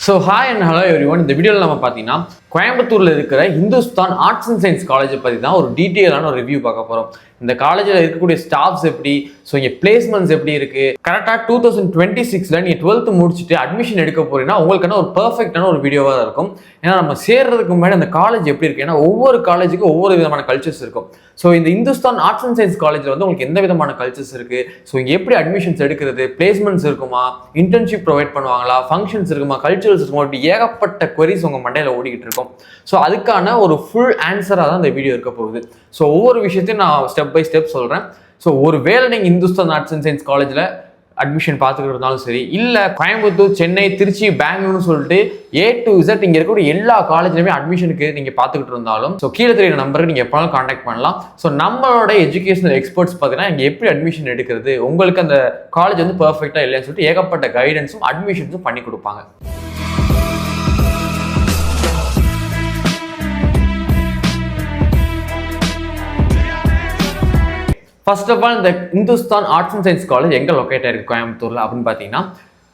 So hi and hello everyone. இந்த வீடியோவில் நம்ம பார்த்தீங்கன்னா கோயம்புத்தூரில் இருக்கிற இந்துஸ்தான் ஆர்ட்ஸ் அண்ட் சயின்ஸ் காலேஜை பற்றி தான் ஒரு டீட்டெயிலான ஒரு ரிவ்யூ பார்க்க போகிறோம். இந்த காலேஜில் இருக்கக்கூடிய ஸ்டாஃப்ஸ் எப்படி, ஸோ இங்கே பிளேஸ்மெண்ட்ஸ் எப்படி இருக்குது, கரெக்டாக 2026 நீங்கள் 12th முடிச்சுட்டு அட்மிஷன் எடுக்க போறீங்கன்னா உங்களுக்கான ஒரு பர்ஃபெக்டான ஒரு வீடியோவாக தான் இருக்கும். ஏன்னா நம்ம சேர்றதுக்கு முன்னாடி அந்த காலேஜ் எப்படி இருக்குது, ஏன்னா ஒவ்வொரு காலேஜுக்கும் ஒவ்வொரு விதமான கல்ச்சர்ஸ் இருக்கும். ஸோ இந்த இந்துஸ்தான் ஆர்ட்ஸ் அண்ட் சயின்ஸ் காலேஜில் வந்து உங்களுக்கு எந்த விதமான கல்ச்சர்ஸ் இருக்குது, ஸோ இங்கே எப்படி அட்மிஷன்ஸ் எடுக்கிறது, பிளேஸ்மெண்ட்ஸ் இருக்குமா, இன்டர்ன்ஷிப் ப்ரொவைட் பண்ணுவாங்களா, ஃபங்க்ஷன்ஸ் இருக்குமா, கல்ச்சரல்ஸ் இருக்குமா, அப்படி ஏகப்பட்ட queries உங்கள் மண்டையில் ஓடிக்கிட்டு இருக்கும். ஸோ அதுக்கான ஒரு ஃபுல் ஆன்சராக தான் இந்த வீடியோ இருக்க போகுது. ஸோ ஒவ்வொரு விஷயத்தையும் நான் ஸ்டெப் பை ஸ்டெப் சொல்கிறேன். ஸோ ஒரு வேளை நீங்கள் இந்துஸ்தான் ஆர்ட்ஸ் அண்ட் சயின்ஸ் காலேஜில் அட்மிஷன் பார்த்துக்கிட்டு இருந்தாலும் சரி, இல்லை கோயம்புத்தூர், சென்னை, திருச்சி, பெங்களூர்னு சொல்லிட்டு A to Z இங்கே இருக்கக்கூடிய எல்லா காலேஜ்லையுமே அட்மிஷனுக்கு நீங்கள் பார்த்துக்கிட்டு இருந்தாலும் ஸோ கீழே தெரியுற நம்பருக்கு நீங்கள் எப்போனாலும் கான்டாக்ட் பண்ணலாம். ஸோ நம்மளோட எஜுகேஷனல் எக்ஸ்பர்ட்ஸ் பார்த்தீங்கன்னா இங்கே எப்படி அட்மிஷன் எடுக்கிறது, உங்களுக்கு அந்த காலேஜ் வந்து பர்ஃபெக்டாக இல்லைன்னு சொல்லிட்டு ஏகப்பட்ட கைடன்ஸும் அட்மிஷன்ஸும் பண்ணி கொடுப்பாங்க. ஃபர்ஸ்ட் ஆஃப் ஆல் இந்த Hindustan arts and science college எங்கே லொக்கேட் ஆயிருக்கு கோயம்புத்தூரில் அப்படின்னு பார்த்தீங்கன்னா,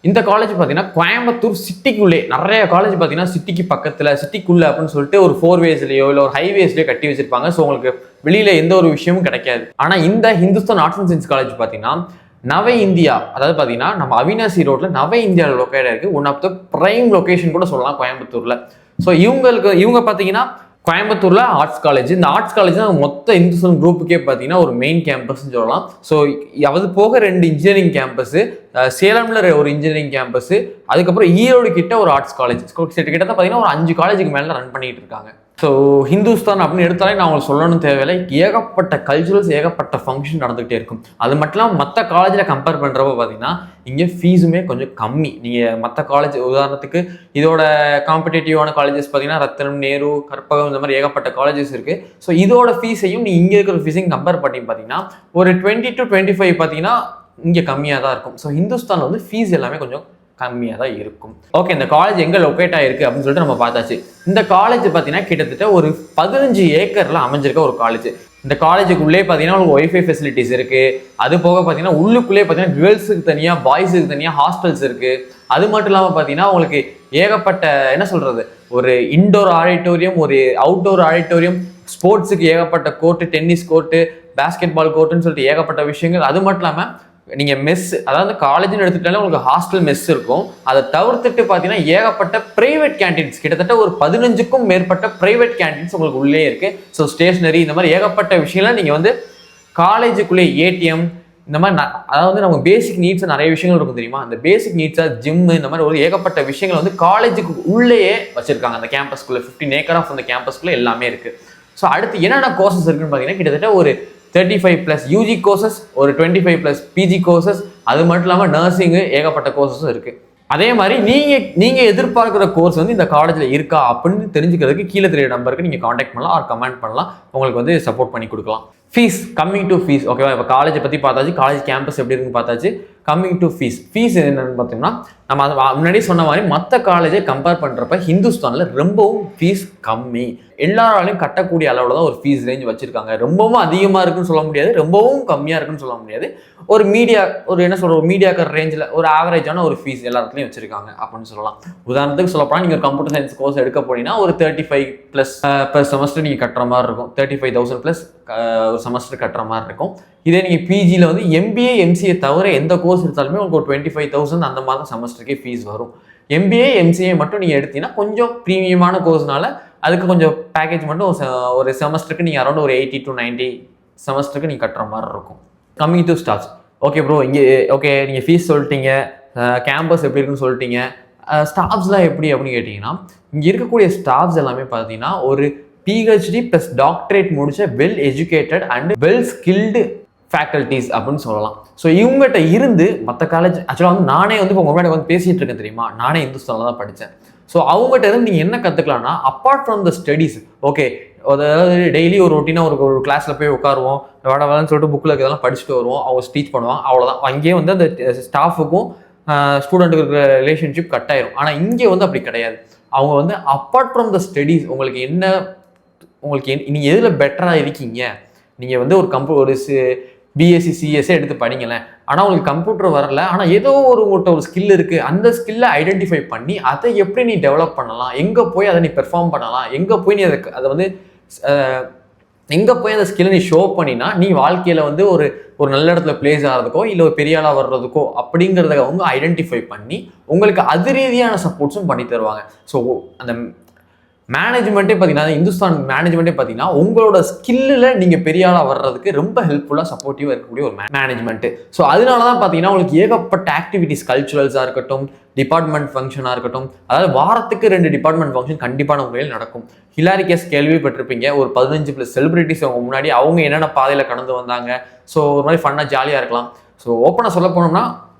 இந்த காலேஜ் பார்த்தீங்கன்னா கோயம்புத்தூர் சிட்டிக்குள்ளே, நிறைய காலேஜ் பார்த்தீங்கன்னா சிட்டிக்கு பக்கத்தில், சிட்டிக்குள்ளே அப்படின்னு சொல்லிட்டு ஒரு 4 waysலையோ இல்லை ஒரு ஹைவேஸ்லையோ கட்டி வச்சிருப்பாங்க. ஸோ உங்களுக்கு வெளியில் எந்த ஒரு விஷயமும் கிடைக்காது. ஆனால் இந்த Hindustan arts and science college பார்த்தீங்கன்னா நவ இந்தியா, அதாவது பார்த்தீங்கன்னா நம்ம அவினாசி ரோட்டில் நவ இந்தியாவில் லொக்கேட் ஆயிருக்கு. One of the prime location கூட சொல்லலாம் கோயம்புத்தூரில். ஸோ இவங்க பார்த்தீங்கன்னா கோயம்புத்தூர்ல ஆர்ட்ஸ் காலேஜ், இந்த ஆர்ட்ஸ் காலேஜ் தான் மொத்த இந்துஸ்தான் குரூப்புக்கே பார்த்தீங்கன்னா ஒரு மெயின் கேம்பஸ்ன்னு சொல்லலாம். ஸோ அது போக 2 இன்ஜினியரிங் கேம்பஸ், சேலம்ல ஒரு இன்ஜினியரிங் கேம்பஸ், அதுக்கப்புறம் ஈரோடு கிட்ட ஒரு ஆர்ட்ஸ் காலேஜ், கிட்டத்தட்ட பார்த்தீங்கன்னா ஒரு 5 காலேஜுக்கு மேலே ரன் பண்ணிட்டு இருக்காங்க. ஸோ ஹிந்துஸ்தான் அப்படின்னு எடுத்தாலே நான் உங்களுக்கு சொல்லணும்னு தேவையில்லை, ஏகப்பட்ட கல்ச்சுரல்ஸ், ஏகப்பட்ட ஃபங்க்ஷன் நடந்துகிட்டே இருக்கும். அது மட்டும் இல்லாமல் மற்ற காலேஜில் கம்பேர் பண்ணுறப்ப பார்த்தீங்கன்னா இங்கே ஃபீஸுமே கொஞ்சம் கம்மி. நீங்கள் மற்ற காலேஜ் உதாரணத்துக்கு இதோட காம்படேட்டிவான காலேஜஸ் பார்த்தீங்கன்னா ரத்தனம், நேரு, கற்பகம், இந்த மாதிரி ஏகப்பட்ட காலேஜஸ் இருக்குது. ஸோ இதோட ஃபீஸையும் நீ இங்கே இருக்கிற ஃபீஸையும் கம்பேர் பண்ணி பார்த்தீங்கன்னா ஒரு 20 to 25 பார்த்தீங்கன்னா இங்கே கம்மியாக தான் இருக்கும். ஸோ ஹிந்துஸ்தானில் வந்து ஃபீஸ் எல்லாமே கொஞ்சம் கம்மியாக தான் இருக்கும். ஓகே, இந்த காலேஜ் எங்கே லொக்கேட் ஆகிருக்கு அப்படின்னு சொல்லிட்டு நம்ம பார்த்தாச்சு. இந்த காலேஜ் பார்த்தீங்கன்னா கிட்டத்தட்ட ஒரு 15 ஏக்கரில் அமைஞ்சிருக்க ஒரு காலேஜ். இந்த காலேஜுக்குள்ளே பார்த்தீங்கன்னா உங்களுக்கு ஒய்ஃபை ஃபெசிலிட்டிஸ் இருக்குது. அது போக பார்த்தீங்கன்னா உள்ளுக்குள்ளே பார்த்தீங்கன்னா கேர்ள்ஸுக்கு தனியாக, பாய்ஸுக்கு தனியாக ஹாஸ்டல்ஸ் இருக்குது. அது மட்டும் இல்லாமல் பார்த்தீங்கன்னா உங்களுக்கு ஏகப்பட்ட என்ன சொல்கிறது, ஒரு இன்டோர் ஆடிட்டோரியம், ஒரு அவுட்டோர் ஆடிட்டோரியம், ஸ்போர்ட்ஸுக்கு ஏகப்பட்ட court, tennis court, basketball கோர்ட்டுன்னு சொல்லிட்டு ஏகப்பட்ட விஷயங்கள். அது மட்டும் இல்லாமல் நீங்கள் மெஸ், அதாவது காலேஜ்னு எடுத்துக்கிட்டாலே உங்களுக்கு ஹாஸ்டல் மெஸ் இருக்கும். அதை தவிர்த்துட்டு பார்த்தீங்கன்னா ஏகப்பட்ட பிரைவேட் கேன்டீன்ஸ், கிட்டத்தட்ட ஒரு 15க்கும் மேற்பட்ட பிரைவேட் கேன்டீன்ஸ் உங்களுக்கு உள்ளே இருக்கு. ஸோ ஸ்டேஷனரி, இந்த மாதிரி ஏகப்பட்ட விஷயங்கள்லாம் நீங்கள் வந்து காலேஜுக்குள்ளே ஏடிஎம், இந்த மாதிரி அதாவது நம்ம பேசிக் நீட்ஸ் நிறைய விஷயங்கள் இருக்கும் தெரியுமா. அந்த பேசிக் நீட்ஸாக ஜிம்மு, இந்த மாதிரி ஒரு ஏகப்பட்ட விஷயங்கள் வந்து காலேஜுக்கு உள்ளேயே வச்சிருக்காங்க. அந்த கேம்பஸ்குள்ளே 15 ஏக்கர் ஆஃப் அந்த கேம்பஸ்குள்ளே எல்லாமே இருக்குது. ஸோ அடுத்து என்னென்ன கோர்சஸ் இருக்குன்னு பார்த்தீங்கன்னா கிட்டத்தட்ட ஒரு 35+ யூஜி கோர்சஸ், ஒரு 25+ பிஜி கோர்சஸ், அது மட்டும் இல்லாமல் நர்சிங்கு ஏகப்பட்ட கோர்சஸும் இருக்குது. அதே மாதிரி நீங்கள் எதிர்பார்க்குற கோர்ஸ் வந்து இந்த காலேஜில் இருக்கா அப்படின்னு தெரிஞ்சுக்கிறதுக்கு கீழே தெரிய நம்பருக்கு நீங்கள் காண்டாக்ட் பண்ணலாம், ஆர் கமெண்ட் பண்ணலாம். உங்களுக்கு வந்து சப்போர்ட் பண்ணி கொடுக்கலாம். ஃபீஸ், கம்மிங் டு ஃபீஸ், ஓகேவா. இப்போ காலேஜை பற்றி பார்த்தாச்சு, காலேஜ் கேம்பஸ் எப்படி இருக்குன்னு பார்த்தாச்சு. கம்மிங் டு ஃபீஸ் என்னன்னு பார்த்தீங்கன்னா நம்ம அது முன்னாடி சொன்ன மாதிரி மற்ற காலேஜை கம்பேர் பண்ணுறப்ப ஹிந்துஸ்தானில் ரொம்பவும் ஃபீஸ் கம்மி. எல்லாராலையும் கட்டக்கூடிய அளவில் தான் ஒரு ஃபீஸ் ரேஞ்ச் வச்சுருக்காங்க. ரொம்பவும் அதிகமாக இருக்குன்னு சொல்ல முடியாது, ரொம்பவும் கம்மியாக இருக்குன்னு சொல்ல முடியாது. ஒரு என்ன சொல்கிற, ஒரு மீடியாக்கர் ரேஞ்சில் ஒரு ஆவரேஜான ஒரு ஃபீஸ் எல்லா இடத்துலையும் வச்சுருக்காங்க அப்படின்னு சொல்லலாம். உதாரணத்துக்கு சொல்லப்போனால் நீங்கள் ஒரு கம்ப்யூட்டர் சயின்ஸ் கோர்ஸ் எடுக்க போனீங்கன்னா ஒரு 35+ per செமஸ்டர் நீங்கள் கட்டுற மாதிரி இருக்கும். 35,000+ ஒரு செமஸ்டர் கட்டுற மாதிரி இருக்கும். இதே நீங்கள் பிஜியில் வந்து MBA MCA தவிர எந்த கோர்ஸ் எடுத்தாலுமே உங்களுக்கு ஒரு 25,000 அந்த மாதிரி செமஸ்டருக்கே ஃபீஸ் வரும். MBA MCA மட்டும் நீங்கள் எடுத்தீங்கன்னா கொஞ்சம் ப்ரீமியமான கோர்ஸ்னால அதுக்கு கொஞ்சம் பேக்கேஜ் மட்டும் ஒரு செமஸ்டருக்கு நீங்கள் அரௌண்ட் ஒரு 80 to 90 செமஸ்டருக்கு நீங்கள் கட்டுற மாதிரி இருக்கும். Coming to staffs, okay bro, இங்கே ஓகே நீங்கள் ஃபீஸ் சொல்லிட்டீங்க, கேம்பஸ் எப்படி இருக்குன்னு சொல்லிட்டீங்க, ஸ்டாஃப்ஸ்லாம் எப்படி அப்படின்னு கேட்டிங்கன்னா இங்கே இருக்கக்கூடிய ஸ்டாஃப்ஸ் எல்லாமே பார்த்தீங்கன்னா ஒரு PhD + டாக்டரேட் முடிச்ச well educated and well skilled faculties அப்படின்னு சொல்லலாம். ஸோ இவங்ககிட்ட இருந்து மற்ற காலேஜ் ஆக்சுவலாக வந்து நானே வந்து இப்போ முன்னாடி வந்து பேசிகிட்டு இருக்கேன் தெரியுமா, நானே இந்துஸ்தானில் தான் படித்தேன். ஸோ அவங்ககிட்ட இருந்து நீங்கள் என்ன கற்றுக்கலாம்னா apart from the studies, okay, அதாவது டெய்லி ஒரு ரொட்டீனாக ஒரு கிளாஸில் போய் உட்காருவோம், வேலைன்னு சொல்லிட்டு புக்கில் இதெல்லாம் படிச்சுட்டு வருவோம், அவங்க டீச் பண்ணுவாங்க, அவ்வளோதான். அங்கேயே வந்து அந்த ஸ்டாஃபுக்கும் ஸ்டூடெண்ட்டுக்கு இருக்கிற ரிலேஷன்ஷிப் கட் ஆயிரும். ஆனால் இங்கே வந்து அப்படி கிடையாது. அவங்க வந்து அப்பார்ட் ஃப்ரம் த ஸ்டடீஸ் உங்களுக்கு நீங்கள் எதில் பெட்டராக இருக்கீங்க, நீங்கள் வந்து ஒரு பிஎஸ்சி சிஎஸ்ஏ எடுத்து படிங்களேன். ஆனால் உங்களுக்கு கம்ப்யூட்டர் வரல, ஆனால் ஏதோ உங்கள்கிட்ட ஒரு ஸ்கில் இருக்குது, அந்த ஸ்கில்லை ஐடென்டிஃபை பண்ணி அதை எப்படி நீ டெவலப் பண்ணலாம், எங்கே போய் அதை நீ பெர்ஃபார்ம் பண்ணலாம், எங்கே போய் நீ அதை வந்து எங்கே போய் அந்த ஸ்கில்லை நீ ஷோ பண்ணினா நீ வாழ்க்கையில் வந்து ஒரு நல்ல இடத்துல பிளேஸ் ஆகிறதுக்கோ இல்லை ஒரு பெரிய ஆளாக வர்றதுக்கோ அப்படிங்கிறத அவங்க ஐடென்டிஃபை பண்ணி உங்களுக்கு அது ரீதியான சப்போர்ட்ஸும் பண்ணி தருவாங்க. ஸோ அந்த மேனேஜ்மெண்ட்டே பார்த்தீங்கன்னா, இந்துஸ்தான் மேனேஜ்மெண்ட்டே பார்த்தீங்கன்னா உங்களோட ஸ்கில்லில் நீங்கள் பெரிய ஆளாக வர்றதுக்கு ரொம்ப ஹெல்ப்ஃபுல்லாக சப்போர்ட்டிவாக இருக்கக்கூடிய ஒரு மேனேஜ்மெண்ட்டு. ஸோ அதனால தான் பார்த்தீங்கன்னா உங்களுக்கு ஏகப்பட்ட ஆக்டிவிட்டிஸ், கல்ச்சுரல்ஸாக இருக்கட்டும், டிபார்ட்மெண்ட் ஃபங்க்ஷனாக இருக்கட்டும், அதாவது வாரத்துக்கு 2 டிபார்ட்மெண்ட் ஃபங்க்ஷன் கண்டிப்பான முறையில் நடக்கும். ஹிலாரிகேஸ் கேள்விப்பட்டிருப்பீங்க, ஒரு 15+ செலிபிரிட்டிஸ் அவங்க முன்னாடி அவங்க என்னென்ன பாதையில் கடந்து வந்தாங்க. ஸோ ஒரு மாதிரி ஃபன்னாக ஜாலியாக இருக்கலாம். ஸோ ஓப்பனாக சொல்ல போனோம்னா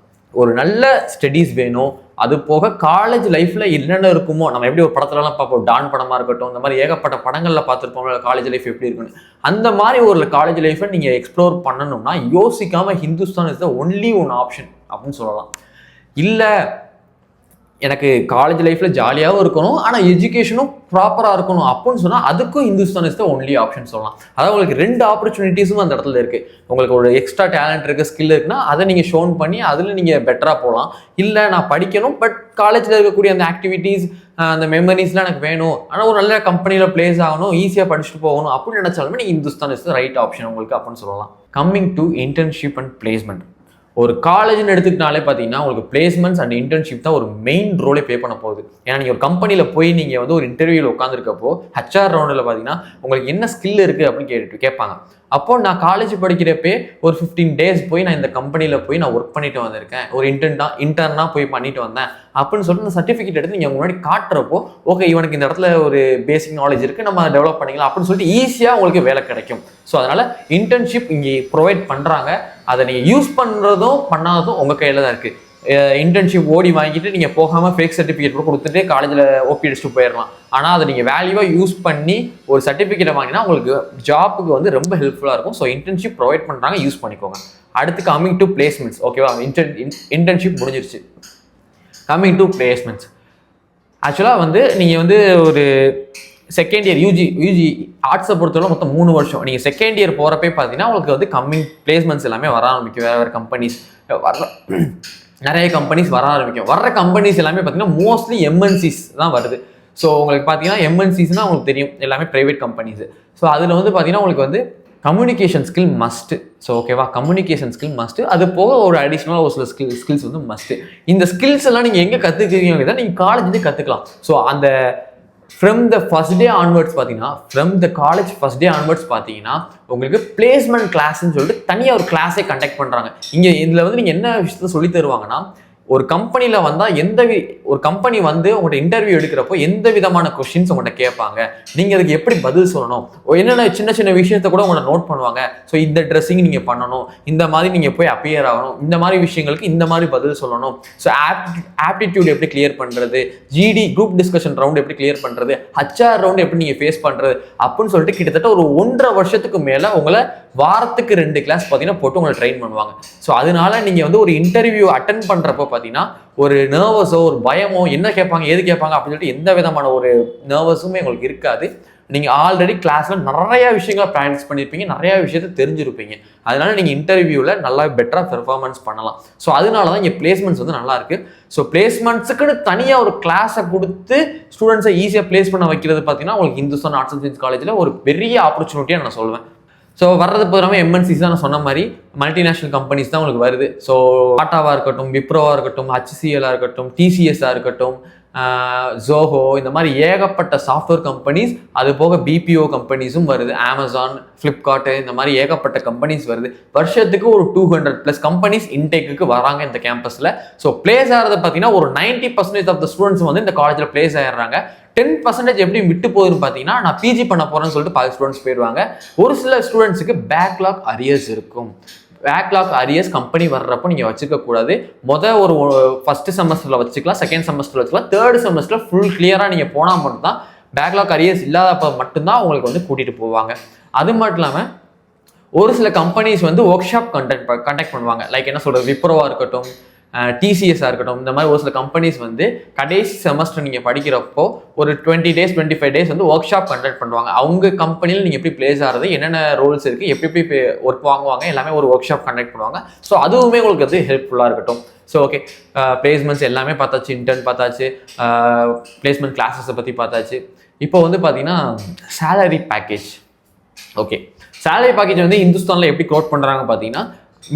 ஒரு நல்ல ஸ்டடீஸ் வேணும். அது போக காலேஜ் லைஃப்ல என்னென்ன இருக்குமோ, நம்ம எப்படி ஒரு படத்துலலாம் பார்ப்போம், டான் படமா இருக்கட்டும், இந்த மாதிரி ஏகப்பட்ட படங்கள்ல பார்த்துருப்போம் காலேஜ் லைஃப் எப்படி இருக்குன்னு. அந்த மாதிரி ஒரு காலேஜ் லைஃப்பை நீங்க எக்ஸ்ப்ளோர் பண்ணணும்னா யோசிக்காம Hindustan is the only one option அப்படின்னு சொல்லலாம். இல்லை எனக்கு காலேஜ் லைஃப்ல ஜாலியாகவும் இருக்கணும், ஆனால் எஜுகேஷனும் ப்ராப்பராக இருக்கணும் அப்படின்னு சொன்னால் அதுக்கும் Hindustan is the only option சொல்லலாம். அதாவது உங்களுக்கு 2 ஆப்பர்ச்சுனிட்டிஸும் அந்த இடத்துல இருக்கு. உங்களுக்கு ஒரு எக்ஸ்ட்ரா டேலண்ட் இருக்கு, ஸ்கில் இருக்குன்னா அதை நீங்கள் ஷோன் பண்ணி அதில் நீங்கள் பெட்டராக போகலாம். இல்லை நான் படிக்கணும் பட் காலேஜில் இருக்கக்கூடிய அந்த ஆக்டிவிட்டீஸ், அந்த மெமரிஸ்லாம் எனக்கு வேணும், ஆனால் ஒரு நல்ல கம்பெனியில் பிளேஸ் ஆகணும், ஈஸியாக படிச்சுட்டு போகணும் அப்படின்னு நினைச்சாலுமே நீங்கள் Hindustan is the right option உங்களுக்கு அப்படின்னு சொல்லலாம். Coming to internship and placement. ஒரு காலேஜ்னு எடுத்துக்கிட்டாலே பார்த்தீங்கன்னா உங்களுக்கு பிளேஸ்மெண்ட்ஸ் அண்ட் இன்டர்ன்ஷிப் தான் ஒரு மெயின் ரோலே ப்ளே பண்ண போகுது. ஏன்னா நீங்கள் ஒரு கம்பெனியில் போய் நீங்கள் வந்து ஒரு இன்டர்வியூவில் உட்காந்துருக்கப்போ ஹெச்ஆர் ரவுண்டில் பார்த்தீங்கன்னா உங்களுக்கு என்ன ஸ்கில் இருக்குது அப்படின்னு கேட்பாங்க. அப்போ நான் காலேஜ் படிக்கிறப்பே ஒரு 15 days போய் நான் இந்த கம்பெனியில் போய் நான் ஒர்க் பண்ணிட்டு வந்திருக்கேன், ஒரு இன்டர்னாக போய் பண்ணிட்டு வந்தேன் அப்படின்னு சொல்லிட்டு இந்த சர்டிஃபிகேட் எடுத்து நீங்கள் முன்னாடி காட்டுறப்போ ஓகே இவனுக்கு இந்த இடத்துல ஒரு பேசிக் நாலேஜ் இருக்குது, நம்ம டெவலப் பண்ணிக்கலாம் அப்படின்னு சொல்லிட்டு ஈஸியாக உங்களுக்கு வேலை கிடைக்கும். ஸோ அதனால் இன்டர்ன்ஷிப் இங்கே ப்ரொவைட் பண்ணுறாங்க. அதை நீங்கள் யூஸ் பண்ணுறதும் பண்ணாததும் உங்கள் கையில் தான் இருக்குது. இன்டர்ன்ஷிப் ஓடி வாங்கிட்டு நீங்கள் போகாமல் ஃபேக் சர்டிஃபிகேட் கூட கொடுத்துட்டு காலேஜில் ஓபி அடிச்சுட்டு போயிடலாம். ஆனால் அதை நீங்கள் வேல்யூவாக யூஸ் பண்ணி ஒரு சர்டிஃபிகேட்டை வாங்கினா உங்களுக்கு ஜாப்புக்கு வந்து ரொம்ப ஹெல்ப்ஃபுல்லாக இருக்கும். ஸோ இன்டர்ன்ஷிப் ப்ரொவைட் பண்ணுறாங்க, யூஸ் பண்ணிக்கோங்க. அடுத்து கம்மிங் டு பிளேஸ்மெண்ட்ஸ். ஓகேவா, இன்டர்ன்ஷிப் முடிஞ்சிருச்சு. Coming to placements. ஆக்சுவலாக வந்து நீங்கள் வந்து ஒரு செகண்ட் இயர் யூஜி ஆர்ட்ஸை பொறுத்தவரை மொத்தம் 3 வருஷம். நீங்கள் செகண்ட் இயர் போகிறப்பே பார்த்தீங்கன்னா உங்களுக்கு வந்து கம்மிங் பிளேஸ்மெண்ட்ஸ் எல்லாமே வர ஆரம்பிக்கும். வேறு கம்பெனிஸ் நிறைய கம்பெனிஸ் வர ஆரம்பிக்கும். வர்ற கம்பெனிஸ் எல்லாமே பார்த்தீங்கன்னா மோஸ்ட்லி எம்என்சிஸ் தான் வருது. ஸோ உங்களுக்கு பார்த்தீங்கன்னா எம்என்சிஸ்னால் உங்களுக்கு தெரியும் எல்லாமே ப்ரைவேட் கம்பெனிஸ். ஸோ அதில் வந்து பார்த்தீங்கன்னா உங்களுக்கு வந்து கம்யூனிகேஷன் ஸ்கில் மஸ்ட்டு. ஸோ ஓகேவா, கம்யூனிகேஷன் ஸ்கில் மஸ்ட்டு. அது போக ஒரு அடிஷ்னலாக ஒரு சில ஸ்கில்ஸ் வந்து மஸ்ட்டு. இந்த ஸ்கில்ஸ் எல்லாம் நீங்கள் எங்கே கற்றுக்கிறீங்க தான் நீங்கள் காலேஜ்லேயே கற்றுக்கலாம். ஸோ அந்த from the first day onwards பார்த்தீங்கன்னா, from the college first day onwards பார்த்தீங்கன்னா உங்களுக்கு பிளேஸ்மெண்ட் கிளாஸ்ன்னு சொல்லிட்டு தனியாக ஒரு கிளாஸே கண்டக்ட் பண்ணுறாங்க. இங்கே இதில் வந்து நீங்கள் என்ன விஷயத்த சொல்லி தருவாங்கன்னா, ஒரு கம்பெனியில் வந்தால் ஒரு கம்பெனி வந்து உங்கள்கிட்ட இன்டர்வியூ எடுக்கிறப்போ எந்த விதமான கொஸ்டின்ஸ் உங்கள்கிட்ட கேட்பாங்க, நீங்கள் அதுக்கு எப்படி பதில் சொல்லணும், என்னென்ன சின்ன சின்ன விஷயத்த கூட உங்களை நோட் பண்ணுவாங்க. ஸோ இந்த ட்ரெஸ்ஸிங் நீங்கள் பண்ணணும், இந்த மாதிரி நீங்கள் போய் அப்பியர் ஆகணும், இந்த மாதிரி விஷயங்களுக்கு இந்த மாதிரி பதில் சொல்லணும். ஸோ ஆப்டிடியூட் எப்படி கிளியர் பண்ணுறது, ஜிடி குரூப் டிஸ்கஷன் ரவுண்ட் எப்படி கிளியர் பண்ணுறது, ஹச்ஆர் ரவுண்ட் எப்படி நீங்கள் ஃபேஸ் பண்ணுறது அப்படின்னு சொல்லிட்டு கிட்டத்தட்ட ஒரு 1.5 வருஷத்துக்கு மேலே உங்களை வாரத்துக்கு 2 கிளாஸ் பார்த்தீங்கன்னா போட்டு உங்களை ட்ரெயின் பண்ணுவாங்க. ஸோ அதனால நீங்கள் வந்து ஒரு இன்டர்வியூ அட்டன் பண்ணுறப்போ பார்த்தீங்கன்னா ஒரு நர்வஸோ ஒரு பயமோ என்ன கேட்பாங்க ஏது கேட்பாங்க அப்படின்னு சொல்லிட்டு எந்த விதமான ஒரு நர்வஸுமே உங்களுக்கு இருக்காது. நீங்கள் ஆல்ரெடி கிளாஸில் நிறையா விஷயங்களை ப்ராக்டிஸ் பண்ணியிருப்பீங்க, நிறையா விஷயத்தை தெரிஞ்சிருப்பீங்க. அதனால நீங்கள் இன்டர்வியூவில் நல்லா பெட்டராக பெர்ஃபார்மன்ஸ் பண்ணலாம். ஸோ அதனால தான் இங்கே பிளேஸ்மெண்ட்ஸ் வந்து நல்லா இருக்கு. ஸோ பிளேஸ்மெண்ட்ஸுக்குன்னு தனியாக ஒரு கிளாஸை கொடுத்து ஸ்டூடெண்ட்ஸை ஈஸியாக பிளேஸ் பண்ண வைக்கிறது பார்த்தீங்கன்னா உங்களுக்கு இந்துஸ்தான் ஆர்ட்ஸ் அண்ட் சயின்ஸ் காலேஜில் ஒரு பெரிய ஆப்பர்ச்சுனிட்டியாக நான் சொல்லுவேன். ஸோ வர்றது போகிறாமல் எம்என்சிஸ் தான் நான் சொன்ன மாதிரி மல்டிநேஷனல் கம்பெனிஸ் தான் உங்களுக்கு வருது. ஸோ டாட்டாவாக இருக்கட்டும், விப்ரோவாக இருக்கட்டும், HCLாக இருக்கட்டும், TCSஆக இருக்கட்டும், ஜோஹோ, இந்த மாதிரி ஏகப்பட்ட சாஃப்ட்வேர் கம்பெனிஸ், அது போக பிபிஓ கம்பெனிஸும் வருது. அமேசான், ஃப்ளிப்கார்ட்டு, இந்த மாதிரி ஏகப்பட்ட கம்பெனிஸ் வருது. வருஷத்துக்கு ஒரு 200+ கம்பெனிஸ் இன்டேக்கு வராங்க இந்த கேம்பஸில். ஸோ பிளேஸ் ஆகிறது பார்த்தீங்கன்னா ஒரு 90% ஆஃப் த ஸ்டூடெண்ட்ஸ் வந்து இந்த காலேஜில் பிளேஸ் ஆகிடுறாங்க. 10% எப்படி விட்டு போகுதுன்னு பார்த்தீங்கன்னா, நான் பிஜி பண்ண போகிறேன்னு சொல்லிட்டு 10 ஸ்டூடெண்ட்ஸ் போயிடுவாங்க. ஒரு சில ஸ்டூடெண்ட்ஸுக்கு பேக்லாக் அரியர்ஸ் இருக்கும். பேக்லாக் அரியர்ஸ் கம்பெனி வர்றப்போ நீங்கள் வச்சுக்கக்கூடாது. ஒரு ஃபர்ஸ்ட் செமஸ்டரில் வச்சுக்கலாம், செகண்ட் செமஸ்டரில் வச்சுக்கலாம், தேர்ட் செமஸ்டரில் ஃபுல் கிளியராக நீங்கள் போனால் மட்டும்தான், பேக்லாக் அரியர்ஸ் இல்லாதப்போ மட்டும்தான் உங்களுக்கு வந்து கூட்டிகிட்டு போவாங்க. அது மட்டும் இல்லாமல் ஒரு சில கம்பெனிஸ் வந்து ஒர்க் ஷாப் கண்டக்ட் பண்ணுவாங்க. லைக் என்ன சொல்கிறது, விப்ரோவாக இருக்கட்டும், டிசிஎஸ்ஸாக இருக்கட்டும், இந்த மாதிரி ஒரு சில கம்பெனிஸ் வந்து கடைசி செமஸ்டர் நீங்கள் படிக்கிறப்போ ஒரு 20 days 25 days வந்து ஒர்க் ஷாப் கண்டக்ட் பண்ணுவாங்க. அவங்க கம்பெனியில் நீங்கள் எப்படி பிளேஸ் ஆகிறது, என்னென்ன ரோல்ஸ் இருக்குது, எப்படி ஒர்க் வாங்குவாங்க, எல்லாமே ஒரு ஒர்க் ஷாப் கண்டக்ட் பண்ணுவாங்க. ஸோ அதுவுமே உங்களுக்கு வந்து ஹெல்ப்ஃபுல்லாக இருக்கட்டும். ஸோ ஓகே, பிளேஸ்மெண்ட்ஸ் எல்லாமே பார்த்தாச்சு, இன்டர்ன் பார்த்தாச்சு, பிளேஸ்மெண்ட் கிளாஸஸை பற்றி பார்த்தாச்சு. இப்போ வந்து பார்த்தீங்கன்னா salary package. Okay, salary package வந்து இந்துஸ்தானில் எப்படி க்ரோட் பண்ணுறாங்க பார்த்தீங்கன்னா,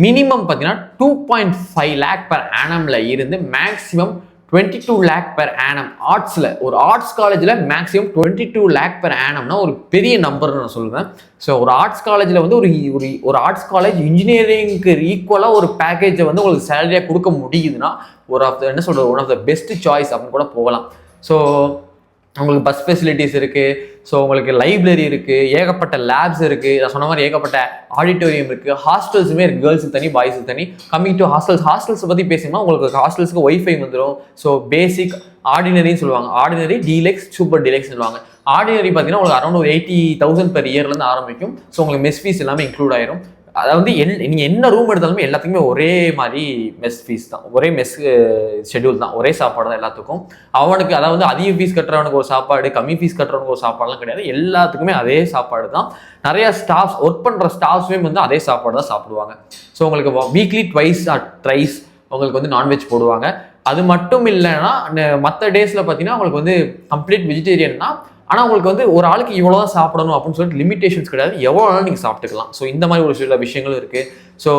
மினிமம் பார்த்தீங்கன்னா 2.5 lakh per annumல இருந்து மேக்ஸிமம் 22 lakh per annum. ஆர்ட்ஸில் ஒரு ஆர்ட்ஸ் காலேஜில் மேக்ஸிமம் 22 lakh per annumனா ஒரு பெரிய நம்பர்னு நான் சொல்லுவேன். ஸோ ஒரு ஆர்ட்ஸ் காலேஜில் வந்து ஒரு ஆர்ட்ஸ் காலேஜ் இன்ஜினியரிங்க்கு ஈக்குவலாக ஒரு பேக்கேஜை வந்து உங்களுக்கு சேலரியாக கொடுக்க முடியுதுன்னா என்ன சொல்கிறது, one of the best choice அப்படின்னு கூட போகலாம். ஸோ உங்களுக்கு பஸ் ஃபெசிலிட்டிஸ் இருக்குது, ஸோ உங்களுக்கு லைப்ரரி இருக்குது, ஏகப்பட்ட லேப்ஸ் இருக்குது, நான் சொன்ன மாதிரி ஏகப்பட்ட ஆடிட்டோரியம் இருக்குது, ஹாஸ்டல்ஸுமே இருக்குது, கேர்ள்ஸுக்கு தனி பாய்ஸுக்கு தனி. கம்மிங் டு ஹாஸ்டல்ஸை பற்றி பேசினா உங்களுக்கு ஹாஸ்டல்ஸுக்கு ஒய்ஃபை வந்துடும். ஸோ பேசிக் ஆர்டினரின்னு சொல்லுவாங்க, ஆர்டினரி, டீலக்ஸ், சூப்பர் டீலக்ஸ் சொல்லுவாங்க. ஆர்டினரி பார்த்தீங்கன்னா உங்களுக்கு அரௌண்ட் ஒரு 80,000 per yearலேருந்து ஆரம்பிக்கும். ஸோ உங்களுக்கு மெஸ் ஃபீஸ் எல்லாமே இன்க்ளூட் ஆயிரும். அதாவது நீங்கள் என்ன ரூம் எடுத்தாலுமே எல்லாத்துக்குமே ஒரே மாதிரி மெஸ் ஃபீஸ் தான், ஒரே மெஸ் ஷெட்யூல் தான், ஒரே சாப்பாடு தான் எல்லாத்துக்கும். அவனுக்கு அதாவது அதிக ஃபீஸ் கட்டுறவனுக்கு ஒரு சாப்பாடு, கம்மி ஃபீஸ் கட்டுறவனுக்கு ஒரு சாப்பாடுலாம் கிடையாது, எல்லாத்துக்குமே அதே சாப்பாடு தான். நிறைய ஸ்டாஃப்ஸ், ஒர்க் பண்ணுற ஸ்டாஃப்ஸுமே வந்து அதே சாப்பாடு தான் சாப்பிடுவாங்க. ஸோ உங்களுக்கு வீக்லி ட்வைஸ் ஆர் த்ரைஸ் உங்களுக்கு வந்து நான்வெஜ் போடுவாங்க. அது மட்டும் இல்லைன்னா மற்ற டேஸில் பார்த்தீங்கன்னா உங்களுக்கு வந்து கம்ப்ளீட் வெஜிடேரியன்னா, ஆனால் உங்களுக்கு வந்து ஒரு ஆளுக்கு இவ்வளோ தான் சாப்பிடணும் அப்படின்னு சொல்லிட்டு லிமிடேஷன்ஸ் கிடையாது, எவ்வளோ நாளும் நீங்கள் சாப்பிட்டுக்கலாம். ஸோ இந்த மாதிரி ஒரு சில விஷயங்களும் இருக்குது. ஸோ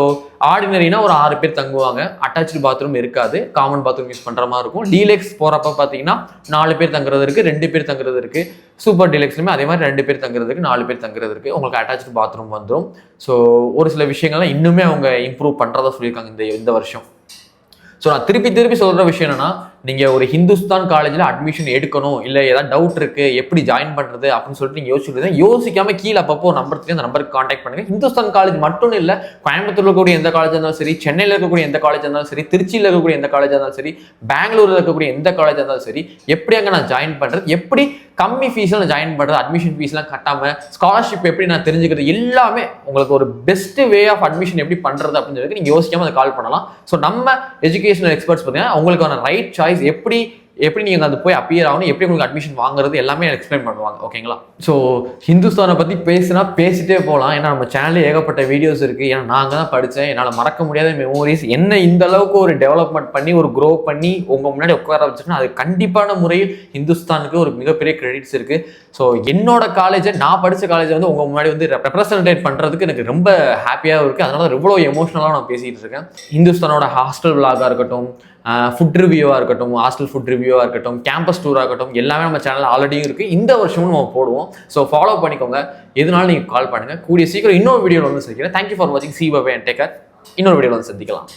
ஆர்டினரினா ஒரு 6 பேர் தங்குவாங்க, அட்டாச்சு பாத்ரூம் இருக்காது, காமன் பாத்ரூம் யூஸ் பண்ணுற மாதிரி இருக்கும். டீலக்ஸ் போகிறப்ப பார்த்தீங்கன்னா 4 பேர் தங்குறது இருக்குது, 2 பேர் தங்குறது இருக்குது. சூப்பர் டீலக்ஸ்லையுமே அதே மாதிரி 2 பேர் தங்குறது இருக்குது, 4 பேர் தங்குறது இருக்குது. உங்களுக்கு அட்டாச்சு பாத்ரூம் வந்துடும். ஸோ ஒரு சில விஷயங்கள்லாம் இன்னுமே அவங்க இம்ப்ரூவ் பண்ணுறதா சொல்லியிருக்காங்க இந்த வருஷம். ஸோ நான் திருப்பி சொல்கிற விஷயம் என்னன்னா, நீங்கள் ஒரு ஹிந்துஸ்தான் காலேஜில் அட்மிஷன் எடுக்கணும், இல்லை ஏதாவது டவுட் இருக்குது எப்படி ஜாயின் பண்ணுறது அப்படின்னு சொல்லிட்டு நீங்கள் யோசிக்காம கீழே அப்பப்போ நம்பர் அந்த நம்பருக்கு காண்டாக்ட் பண்ணுங்க. ஹிந்துஸ்தான் காலேஜ் மட்டும் இல்லை, கோயம்புத்தூர்ல இருக்கக்கூடிய எந்த காலேஜ் இருந்தாலும் சரி, சென்னையில் இருக்கக்கூடிய எந்த காலேஜ் இருந்தாலும் சரி, திருச்சியில் இருக்கக்கூடிய எந்த காலேஜ் இருந்தாலும் சரி, பெங்களூரில் இருக்கக்கூடிய எந்த காலேஜ் இருந்தாலும் சரி, எப்படி அங்கே நான் ஜாயின் பண்ணுறது, எப்படி கம்மி ஃபீஸில் நான் ஜாயின் பண்ணுறது, அட்மிஷன் ஃபீஸ்லாம் கட்டாமல் ஸ்காலர்ஷிப் எப்படி நான் தெரிஞ்சுக்கிறது, எல்லாமே உங்களுக்கு ஒரு பெஸ்ட் வே ஆஃப் அட்மிஷன் எப்படி பண்ணுறது அப்படின்னு சொல்லி நீங்கள் யோசிக்காமல் அதை கால் பண்ணலாம். ஸோ நம்ம எஜுகேஷனல் எக்ஸ்பர்ட்ஸ் பார்த்தீங்கன்னா உங்களுக்கான ரைட் சாய்ஸ் எப்படி நீங்கள் அது போய் அப்பியர் ஆகணும், எப்படி உங்களுக்கு அட்மிஷன் வாங்குறது எல்லாமே எக்ஸ்பிளைன் பண்ணுவாங்க. ஓகேங்களா? ஸோ ஹிந்துஸ்தானை பற்றி பேசிட்டே போகலாம். ஏன்னா நம்ம சேனலில் ஏகப்பட்ட வீடியோஸ் இருக்குது. ஏன்னா நான் அங்கே தான் படித்தேன், என்னால் மறக்க முடியாத மெமோரிஸ். என்ன இந்த அளவுக்கு ஒரு டெவலப்மெண்ட் பண்ணி ஒரு க்ரோ பண்ணி உங்கள் முன்னாடி உட்கார வச்சுருக்கேன், அது கண்டிப்பான முறையில் ஹிந்துஸ்தானுக்கு ஒரு மிகப்பெரிய கிரெடிட்ஸ் இருக்குது. ஸோ என்னோட காலேஜை, நான் படித்த காலேஜை வந்து உங்கள் முன்னாடி வந்து ரெப்ரசன்டேட் பண்ணுறதுக்கு எனக்கு ரொம்ப ஹாப்பியாக இருக்குது. அதனால தான் இவ்வளோ எமோஷனலாக நான் பேசிகிட்டு இருக்கேன். ஹிந்துஸ்தானோட ஹாஸ்டல் விளாகாக இருக்கட்டும், ஃபுட் ரிவ்யூவாக இருக்கட்டும், ஹாஸ்டல் ஃபுட் ரிவ்யூவாக இருக்கட்டும், கேம்பஸ் டூராக இருக்கட்டும், எல்லாமே நம்ம சேனலில் ஆல்ரெடியும் இருக்குது. இந்த வருஷமும் நம்ம போடுவோம். ஸோ ஃபாலோ பண்ணிக்கோங்க. எதுனாலும் நீங்கள் கால் பண்ணுங்கள். கூடிய சீக்கிரம் இன்னொரு வீடியோவில் வந்து சந்திக்கிறேன். தேங்க்யூ ஃபார் வாட்சிங். See bye and take care. இன்னொரு வீடியோவில் வந்து சந்திக்கலாம்.